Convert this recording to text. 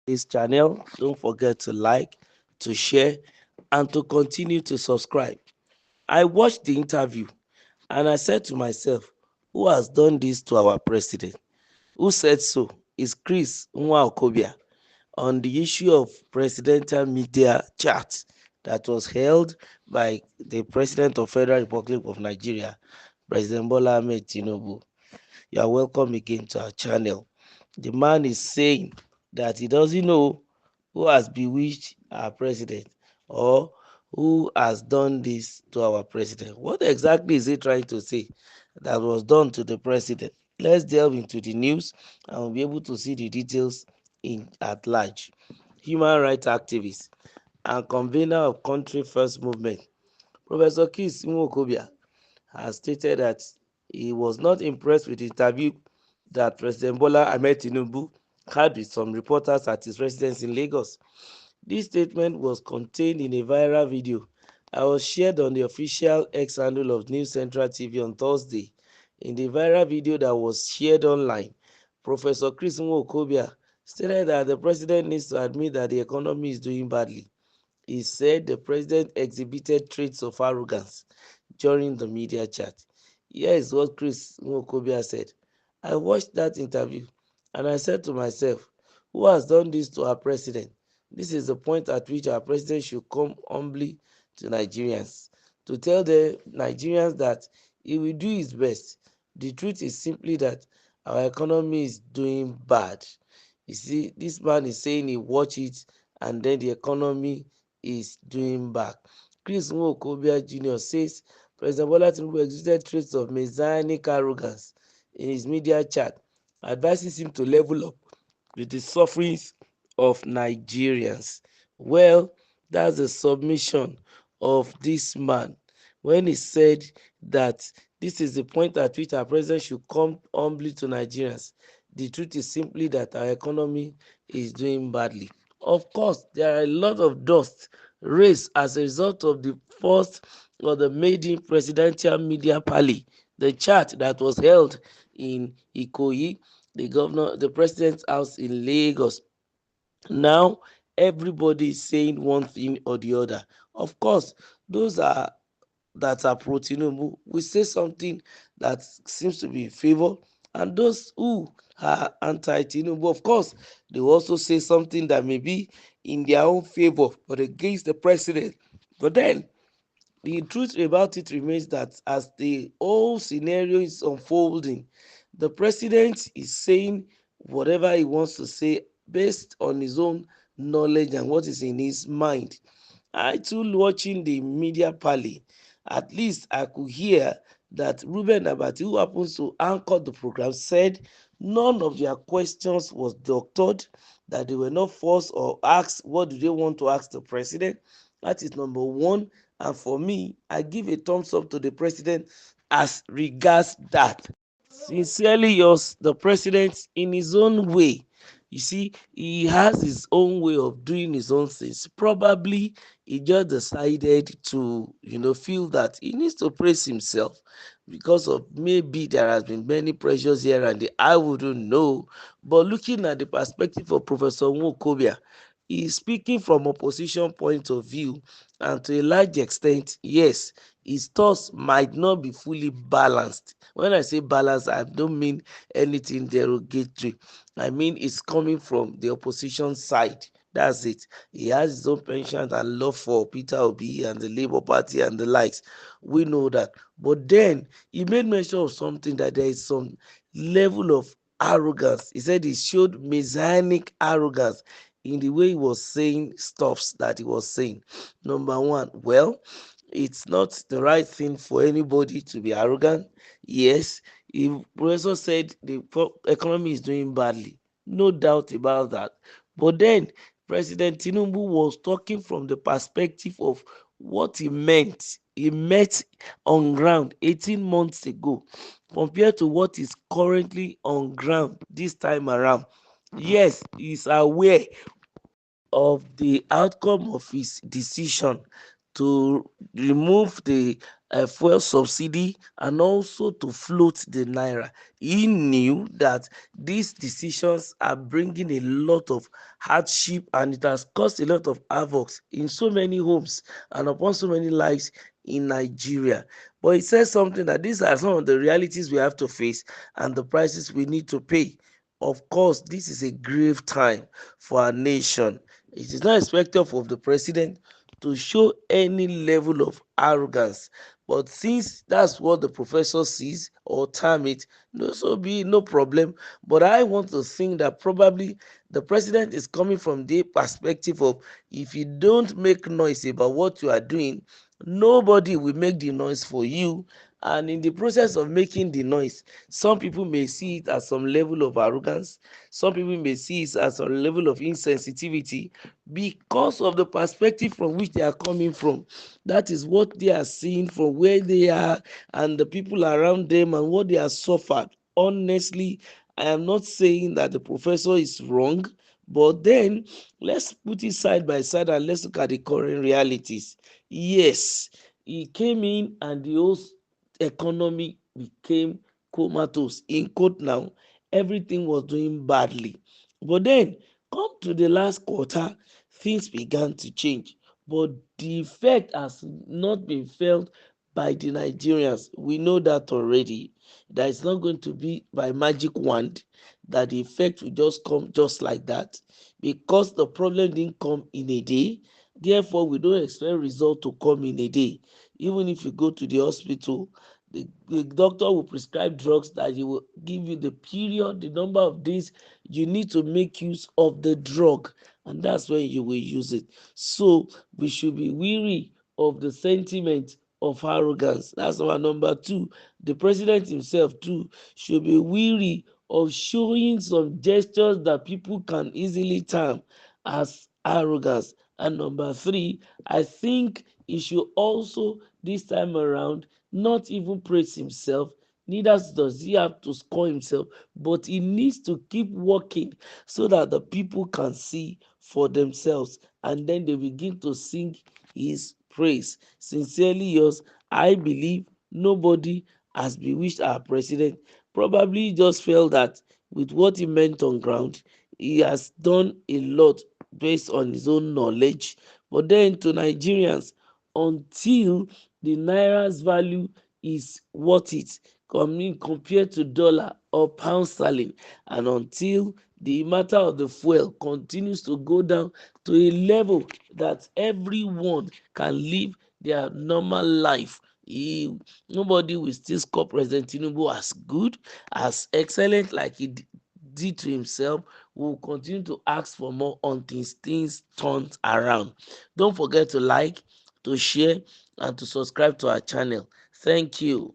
this channel. Don't forget to like, to share, and to continue to subscribe. I watched the interview and I said to myself, who has done this to our president? Who said so? Is Chris Nwaokobia on the issue of presidential media chat that was held by the President of Federal Republic of Nigeria, President Bola Ahmed Tinubu. You are welcome again to our channel. The man is saying that he doesn't know who has bewitched our president or who has done this to our president. What exactly is he trying to say that was done to the president? Let's delve into the news and we'll be able to see the details in at large. Human rights activist and convener of Country First Movement, Professor Chris Nwokobia, has stated that he was not impressed with the interview that President Bola Ahmed Tinubu had with some reporters at his residence in Lagos. This statement was contained in a viral video that was shared on the official X handle of News Central TV on Thursday. In the viral video that was shared online, Professor Chris Nwokobia stated that the president needs to admit that the economy is doing badly. He said the president exhibited traits of arrogance during the media chat. Here is what Chris Nwokobia said. I watched that interview and I said to myself, who has done this to our president? This is the point at which our president should come humbly to Nigerians to tell the Nigerians that he will do his best. The truth is simply that our economy is doing bad. You see, this man is saying he watch it and then the economy is doing bad. Chris Nwokobia Jr. says President Bola Tinubu exhibited traits of messianic arrogance in his media chat, advises him to level up with the sufferings of Nigerians. Well, that's the submission of this man when he said that this is the point at which our president should come humbly to Nigerians. The truth is simply that our economy is doing badly. Of course, there are a lot of dust raised as a result of the first or the maiden presidential media parley, the chat that was held in Ikoyi, the president's house in Lagos. Now everybody is saying one thing or the other. Of course, those are that are pro Tinubu will say something that seems to be in favor, and those who are anti Tinubu, of course, they will also say something that may be in their own favor but against the president. But then the truth about it remains that as the whole scenario is unfolding, the president is saying whatever he wants to say based on his own knowledge and what is in his mind. I too watching the media parley. At least I could hear that Ruben Abati, who happens to anchor the program, said none of their questions was doctored, that they were not forced or asked what do they want to ask the president. That is number one. And for me, I give a thumbs up to the president as regards that. Sincerely yours, the president, in his own way. You see, he has his own way of doing his own things. Probably he just decided to, feel that he needs to praise himself because of maybe there has been many pressures here and there. I wouldn't know. But looking at the perspective of Professor Nwokobia, he is speaking from opposition point of view, and to a large extent, yes, his thoughts might not be fully balanced. When I say balanced, I don't mean anything derogatory. I mean it's coming from the opposition side. That's it. He has his own penchant and love for Peter Obi and the Labour Party and the likes. We know that. But then he made mention of something that there is some level of arrogance. He said he showed messianic arrogance in the way he was saying stuffs that he was saying. Number one, well, it's not the right thing for anybody to be arrogant. Yes, he also said the economy is doing badly. No doubt about that. But then President Tinubu was talking from the perspective of what he meant. He met on ground 18 months ago compared to what is currently on ground this time around. Yes, he's aware of the outcome of his decision to remove the fuel subsidy and also to float the naira. He knew that these decisions are bringing a lot of hardship and it has caused a lot of havoc in so many homes and upon so many lives in Nigeria. But he says something that these are some of the realities we have to face and the prices we need to pay. Of course, this is a grave time for our nation. It is not expected of the president to show any level of arrogance. But since that's what the professor sees or term it, no, so be it, no problem. But I want to think that probably the president is coming from the perspective of if you don't make noise about what you are doing, nobody will make the noise for you. And in the process of making the noise, some people may see it as some level of arrogance, some people may see it as a level of insensitivity because of the perspective from which they are coming from. That is what they are seeing from where they are and the people around them and what they have suffered. Honestly, I am not saying that the professor is wrong, but then let's put it side by side and let's look at the current realities. Yes, he came in and the whole economy became comatose. In quote now, everything was doing badly. But then, come to the last quarter, things began to change. But the effect has not been felt by the Nigerians. We know that already. That it's not going to be by magic wand that the effect will just come just like that. Because the problem didn't come in a day, therefore we don't expect result to come in a day. Even if you go to the hospital, the doctor will prescribe drugs that he will give you the period, the number of days you need to make use of the drug, and that's when you will use it. So we should be weary of the sentiment of arrogance. That's our number two. The president himself too should be weary of showing some gestures that people can easily term as arrogance. And number three, I think he should also this time around not even praise himself, neither does he have to score himself, but he needs to keep working so that the people can see for themselves and then they begin to sing his praise. Sincerely yours, I believe nobody has bewitched our president. Probably he just felt that with what he meant on ground, he has done a lot based on his own knowledge. But then to Nigerians, until the naira's value is what it compared to dollar or pound sterling, and until the matter of the fuel continues to go down to a level that everyone can live their normal life, nobody will still score President Tinubu as good, as excellent like he did to himself. We will continue to ask for more until things turn around. Don't forget to like, to share, and to subscribe to our channel. Thank you.